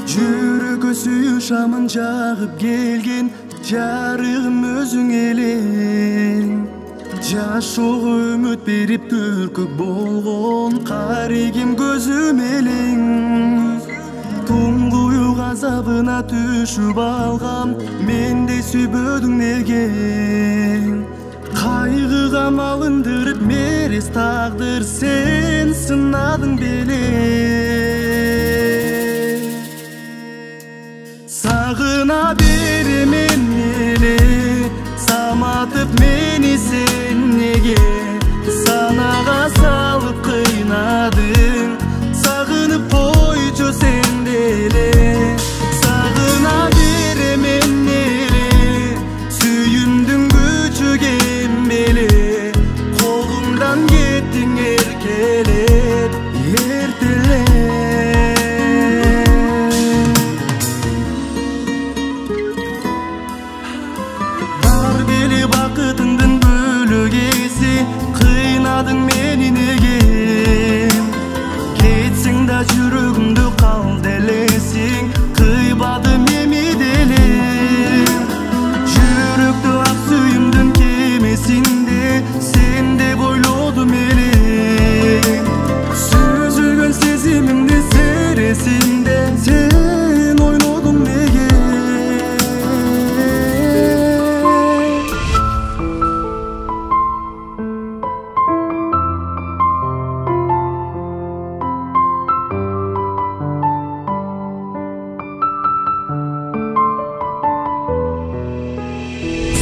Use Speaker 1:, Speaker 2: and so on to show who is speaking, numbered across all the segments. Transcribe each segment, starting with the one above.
Speaker 1: Жүрөгкө сүйүү шамын жагып келген жарыгым өзүң элең. Жашоого үмүт берип түркөк болгон каригим көзүм элең. Туңгуюк азабына түшүп алгам, мендей сүйбөдүң неге? Кайгыга малындырып мерез тагдыр, сен сынадың беле. Сагына беремен эле, саматып мени сен неге? Санага салып кыйнадың, сагынып койчу сен деле. Сагына беремен эле, сүйүндүң күчүгем беле. Колумдан кеттиң эркелеп, эртелеп. Бакытыңдын бөлөгеси, кыйнадың мени неге? Кетсең да жүрөгүмдү калды элесиң, кыйбадым эми деле. Жүрөктү ак сүйүмдүн кемесинде, сен деп ойлодум эле. Сүзүлгөн сезимимди сересинде, сен ойнодуң неге?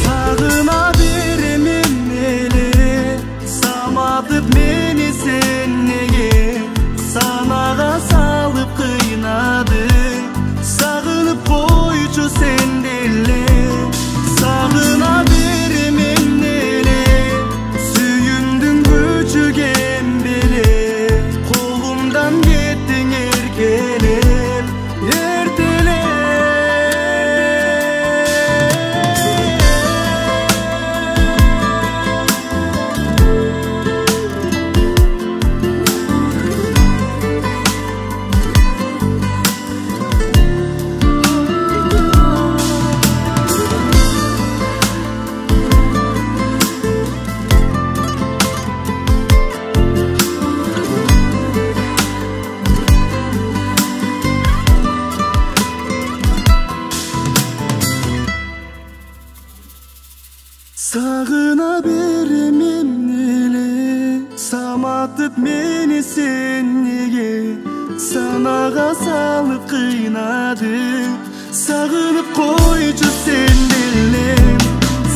Speaker 1: Сагына беремен эле, саматып мени сен неге? Санага салып кыйнадың, сагынып койчу сен деле. Сагына беремен эле, сүйүндүң күчүгем беле. Колумдан кеттиң эркелеп, эртелеп. Сагына беремен эле, саматып мени сен неге? Санага салып кыйнадың, сагынып койчу сен деле.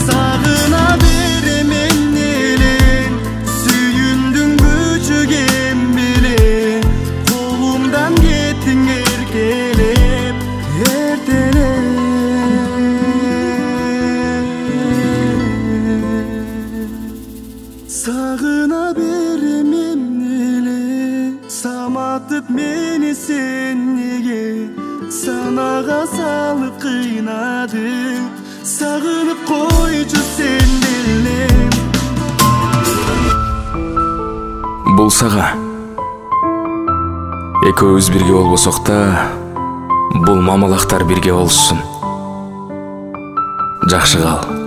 Speaker 1: Сагына беремен эле, сүйүндүң күчүгем беле. Колумдан кеттиң эркелеп, эртелеп. Сагына беремен эле, саматып мени сен неге? Санага салып кыйнадың, сагынып койчу сен деле.
Speaker 2: Бул сага экөөбүз бирге болбосок да, бул мамалактар бирге болушсун. Жакшы кал.